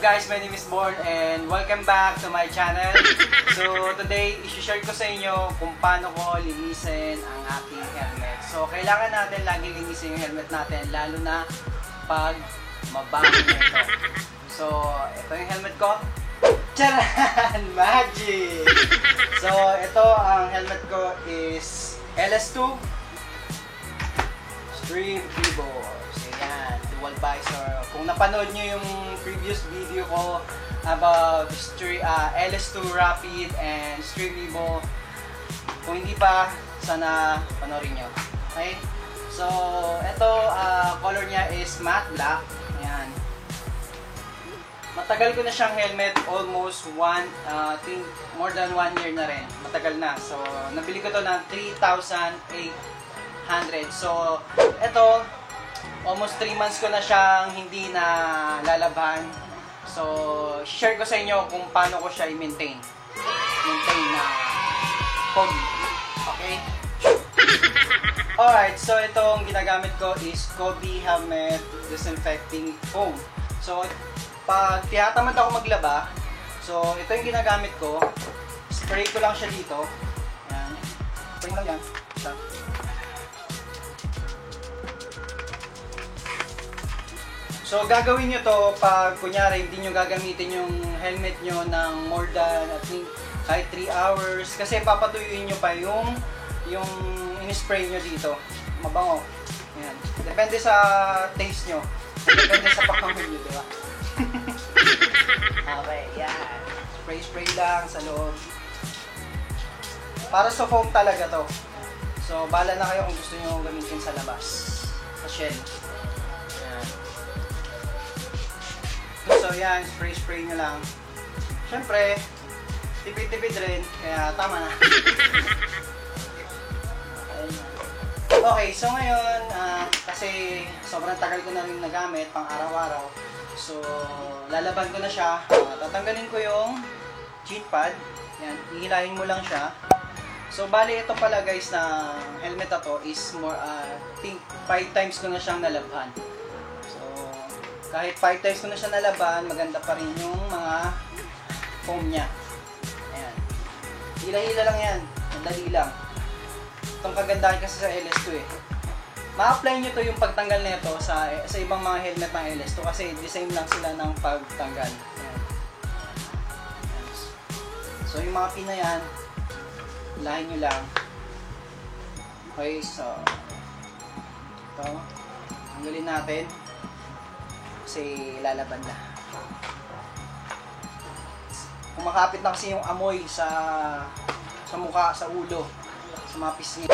guys, my name is Born and welcome back to my channel. So today, isi-share ko sa inyo kung paano ko linisin ang aking helmet. So kailangan natin lagi linisin yung helmet natin, lalo na pag mabango nito. So ito yung helmet ko. Charan! Magic! So ito ang helmet ko is LS2 Stream Evo. Yan, dual visor. Kung napanood nyo yung previous video ko about LS2 Rapid and Stream Evo, kung hindi pa, sana panoorin nyo. Okay? So, ito, color niya is matte black. Ayan. Matagal ko na siyang helmet, almost think more than 1 year na rin. Matagal na. So, nabili ko to ng 3,800. So, ito, almost 3 months ko na siyang hindi na lalaban. So, share ko sa inyo kung paano ko siya i-maintain. Maintain na pogi. Okay? Alright, so itong ginagamit ko is Kobe Helmet Disinfecting Foam. So, pag tiyatamad ako maglaba, so ito yung ginagamit ko. Spray ko lang siya dito. Ayan. Spray lang yan. Ito. So, gagawin nyo to pag, kunyari, hindi nyo gagamitin yung helmet nyo ng more than, I think, kahit 3 hours. Kasi papatuyuin nyo pa yung in-spray nyo dito. Mabango. Ayan. Depende sa taste nyo. Depende sa pakangon nyo, diba? Okay, yan. Spray lang sa loob. Para sa foam talaga to. So, bahala na kayo kung gusto nyo gamitin sa labas. Sa shell. So yan, spray nyo lang. Siyempre, tipid-tipid rin, kaya tama na. Okay, so ngayon, kasi sobrang tagal ko na rin nagamit, pang araw-araw. So, lalaban ko na siya. Tatanggalin ko yung chin pad. Yan, hihilahin mo lang siya. So, bali ito pala guys na helmet na to is more, think 5 times ko na siyang nalabhan. Kahit 5 times ko na siya nalaban, maganda pa rin yung mga foam niya. Ayan. Hila-hila lang yan. Madali lang. Itong kagandahan kasi sa LS2 eh. Ma-apply nyo to yung pagtanggal na ito sa ibang mga helmet ng LS2 kasi the same lang sila ng pagtanggal. Ayan. So yung mga pin na yan, hilahin nyo lang. Okay, so ito. Tanggalin natin. Kasi lalaban na. Kumakapit na kasi yung amoy sa mukha, sa ulo, sa mga pisngi.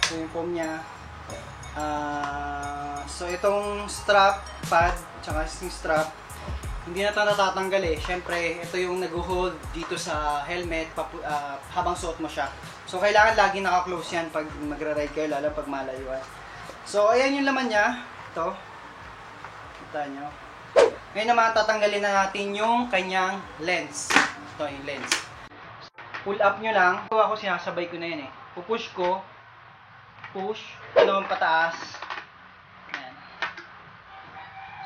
So yung foam niya. So itong strap, pad, tsaka yung strap, hindi na ito natatanggal eh. Siyempre, ito yung nag-hold dito sa helmet habang suot mo siya. So kailangan lagi naka-close yan pag magra-ride kayo, lalo pag malayuan. So ayan yung laman niya. Ito. Kita nyo. Ngayon naman, tatanggalin na natin yung kanyang lens. Ito yung lens. Pull up nyo lang. Ako sinasabay ko na yan eh. Pupush ko. Push. Dalawang pataas. Ayan.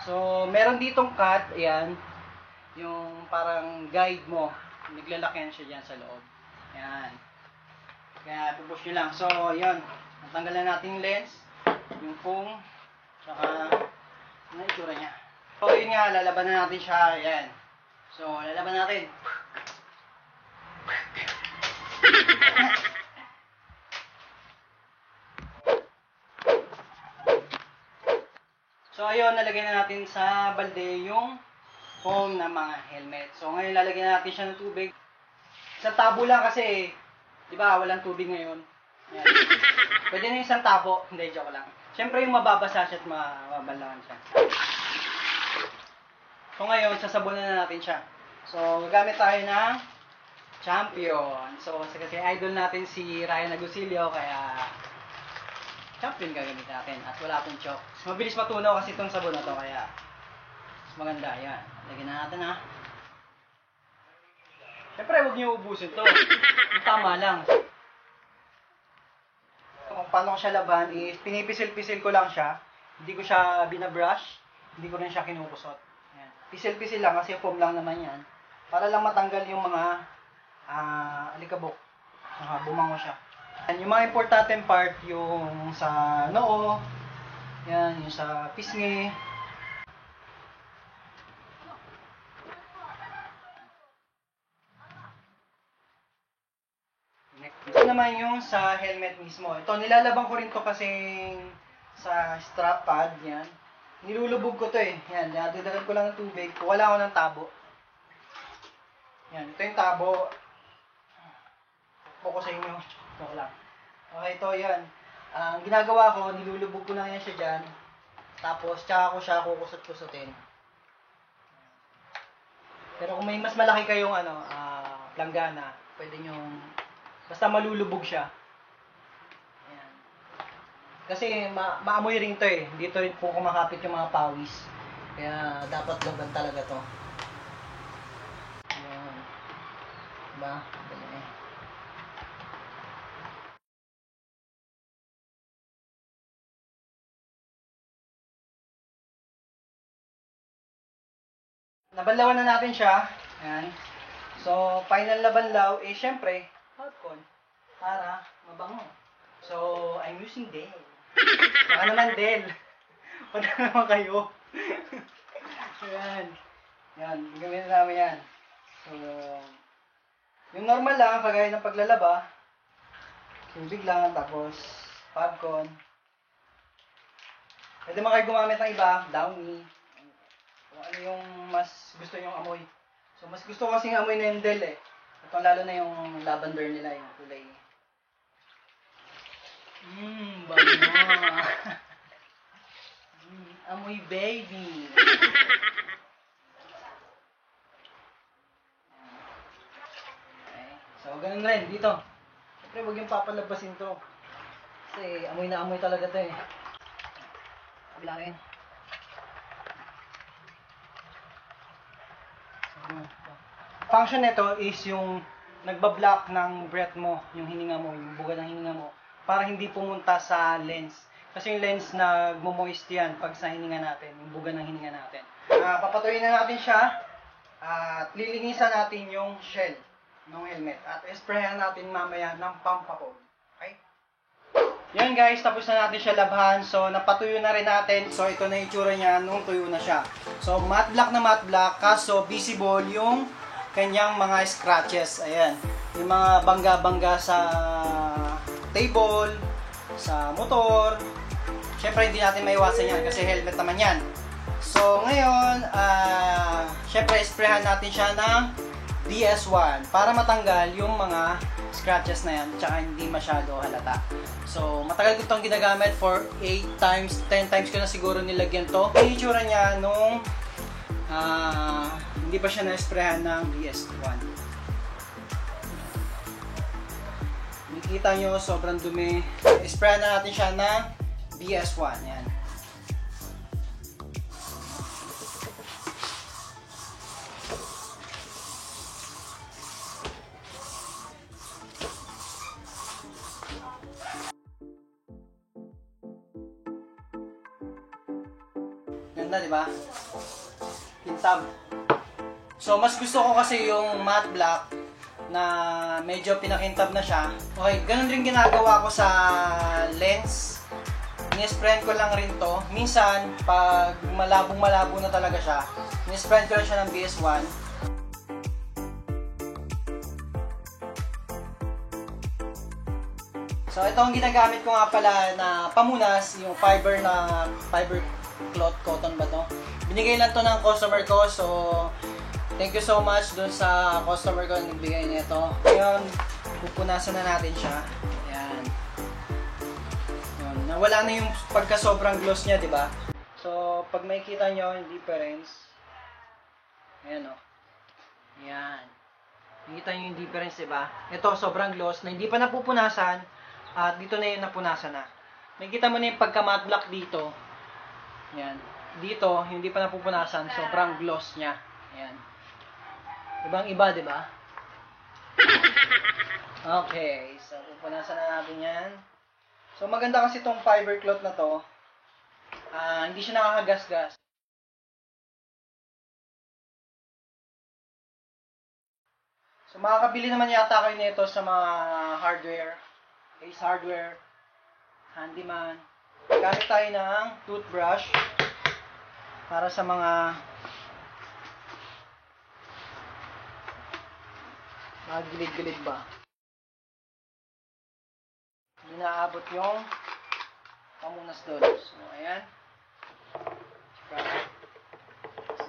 So, meron ditong cut. Ayan. Yung parang guide mo. Naglalakyan siya dyan sa loob. Ayan. Kaya pupush nyo lang. So, yun. Natanggal na natin yung lens. Yung foam. Tsaka ano yung itsura niya. So yun nga, lalaban na natin siya. Ayan. So, lalaban natin. So ayun, nalagay na natin sa balde yung foam ng mga helmet. So ngayon, lalagyan na natin siya ng tubig. Isang tabo lang kasi, di ba, walang tubig ngayon. Ayan. Pwede na isang tabo. Hindi, joke lang. Siyempre yung mababasa siya at mababalangan siya. So ngayon, sasabunan na natin siya. So gagamit tayo ng Champion. So kasi idol natin si Ryan Agosilio, kaya Champion gagamit natin. At wala pong choke. Mabilis matunaw kasi itong sabon na to, kaya maganda. Yan. Lagyan na natin ha. Siyempre huwag niyo ubusin to. Yung tama lang. Kung paano ko siya laban is pinipisil-pisil ko lang siya. Hindi ko siya binabrush, hindi ko rin siya kinukusot. Ayan. pisil-pisil lang kasi foam lang naman yan. Para lang matanggal yung mga alikabok. Bumango siya. Yung mga importanteng part, yung sa noo, yan, yung sa pisngi. Ito naman yung sa helmet mismo. Ito, nilalabang ko rin to kasi sa strap pad, yan. Nilulubog ko to eh. Yan, dadagan ko lang ng tubig. Wala ako ng tabo. Yan, ito yung tabo. Focus sa inyo. Ito lang. Okay, ito yan. Ang ginagawa ko, nilulubog ko lang yan siya dyan. Tapos, tsaka ko siya kukusot-kusutin. Pero kung may mas malaki kayong planggana, pwede nyo, basta malulubog siya. Ayan. Kasi maamoy rin to eh. Dito rin po kumakapit yung mga pawis. Kaya dapat loban talaga to. Ayan. Diba? Ayan. Nabanlawan na natin siya. Ayan. So, final na banlaw, syempre, hotcon. Para mabango. So, I'm using Dell. Baka naman Dell. Wala naman kayo. Ayan. Yan, gagawin namin yan. So, yung normal lang, kagaya ng paglalaba, tubig lang, tapos, popcorn. Pwede mo kayo gumamit ng iba, downy. Kung ano yung mas gusto nyong amoy. So, mas gusto ko kasing amoy na yung Dell eh. Ito lalo na yung lavender nila, yung kulay. Bango. Amoy baby. Okay. So, ganun rin dito. Siyempre, huwag yung papalabasin to. Kasi amoy na amoy talaga to eh. Kabila rin. Function nito is yung nagbablock ng breath mo, yung hininga mo, yung buga ng hininga mo, para hindi pumunta sa lens. Kasi yung lens nagmo-moist yan pag sa hininga natin, yung buga ng hininga natin. Papatuloy na natin siya at lilinisan natin yung shell ng helmet at sprayan natin mamaya ng pampapog. Okay? Yan guys, tapos na natin siya labhan. So, napatuyo na rin natin. So, ito na yung itsura niya nung tuyo na siya. So, matte black, kaso visible yung kanyang mga scratches. Ayan. Yung mga bangga-bangga sa table, sa motor. Siyempre, hindi natin maiwasan yan kasi helmet naman yan. So, ngayon, siyempre, sprayhan natin siya ng DS1 para matanggal yung mga scratches na yan tsaka hindi masyado halata. So, matagal ko itong ginagamit for 8 times, 10 times ko na siguro nilagyan to. Yung itsura niya nung hindi pa siya na-sprayan ng DS1. Nakikita nyo, sobrang dumi. Sprayan na natin siya ng DS1. Yan. Ganda, di ba? Pintab. So, mas gusto ko kasi yung matte black na medyo pinakintab na siya. Okay, ganun rin ginagawa ko sa lens. Ini-sprayan ko lang rin to. Minsan, pag malabong-malabo na talaga siya, ini-sprayan ko lang siya ng BS1. So, ito ang ginagamit ko nga pala na pamunas, yung fiber cloth, cotton ba to? Binigay lang to ng customer ko, so thank you so much dun sa customer ko na nagbigay nito. Ngayon, pupunasan na natin siya. Ayan. Ayan. Nawala na yung pagka sobrang gloss niya, di ba? So, pag makikita nyo yung difference, ayan o. Ayan. Nakikita nyo yung difference, di ba? Ito, sobrang gloss na hindi pa napupunasan at dito na yung napunasan na. Nakikita mo na yung pagka matte black dito. Ayan. Dito, hindi pa napupunasan, sobrang gloss niya. Ayan. Ibang iba, di ba? Okay, so pupunasan na natin yan. So maganda kasi itong fiber cloth na to. Hindi siya nakakagasgas. So makakabili naman yata kayo nito sa mga hardware, Ace Hardware, Handyman. Gamit tayo ng toothbrush para sa mga gilid-gilid ba. Hindi naaabot yung pamunas doon. So ayan.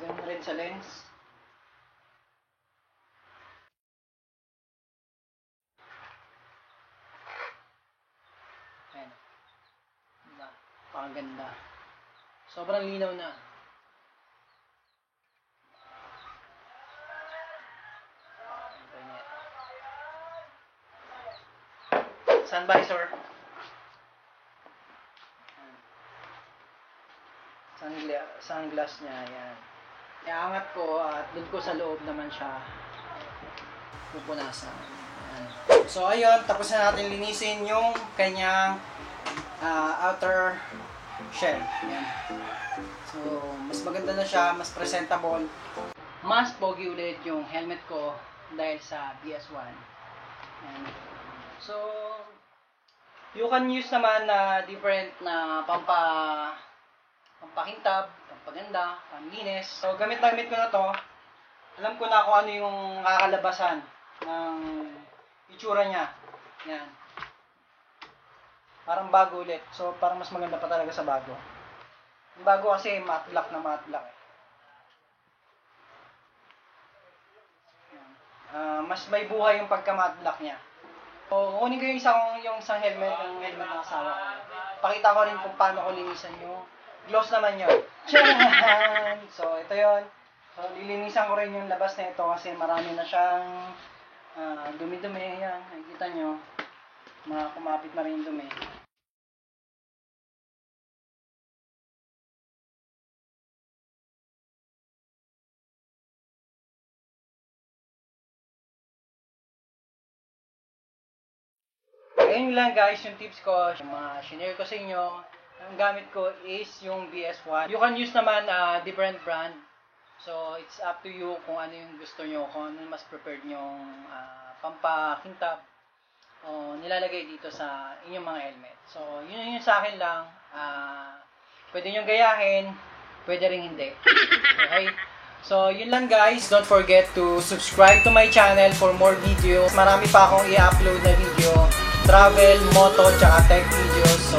Ganun rin sa lens. Ayan. Diba? Pakaganda. Sobrang linaw na. Sun visor. Sunglass niya, yan. Iangat ko at dun ko sa loob naman siya pupunasan. Yan. So ayun, tapos na natin linisin yung kanyang outer shell. Yan. So mas maganda na siya, mas presentable. Mas pogi ulit yung helmet ko dahil sa BS1. Yan. So you can use naman na different na pampakintab, pampaganda, panlinis. So, gamit ko na to. Alam ko na kung ano yung kakalabasan ng itsura niya. Yan. Parang bago ulit. So, parang mas maganda pa talaga sa bago. Yung bago kasi matte black na matte black. Mas may buhay yung pagka matte black niya. So, kunin ko yung isang helmet ng asawa ko. Pakita ko rin kung paano ko linisan yung gloss naman yun. Tcharan! So, ito yun. So, lilinisan ko rin yung labas na ito kasi marami na siyang dumi-dumi. Ayan, nakikita nyo. Kumapit na rin yung dumi. Ayun lang guys, yung tips ko, yung mga shinare ko sa inyo. Ang gamit ko is yung BS1. You can use naman different brand. So, it's up to you kung ano yung gusto nyo, kung ano mas prepared nyong pampakintab o nilalagay dito sa inyong mga helmet. So, yun sa akin lang. Pwede nyo gayahin, pwede rin hindi. Okay? So, yun lang guys. Don't forget to subscribe to my channel for more videos. Marami pa akong i-upload na video. Travel, moto, tsaka tech videos. So,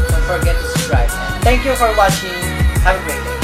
don't forget to subscribe. And thank you for watching. Have a great day.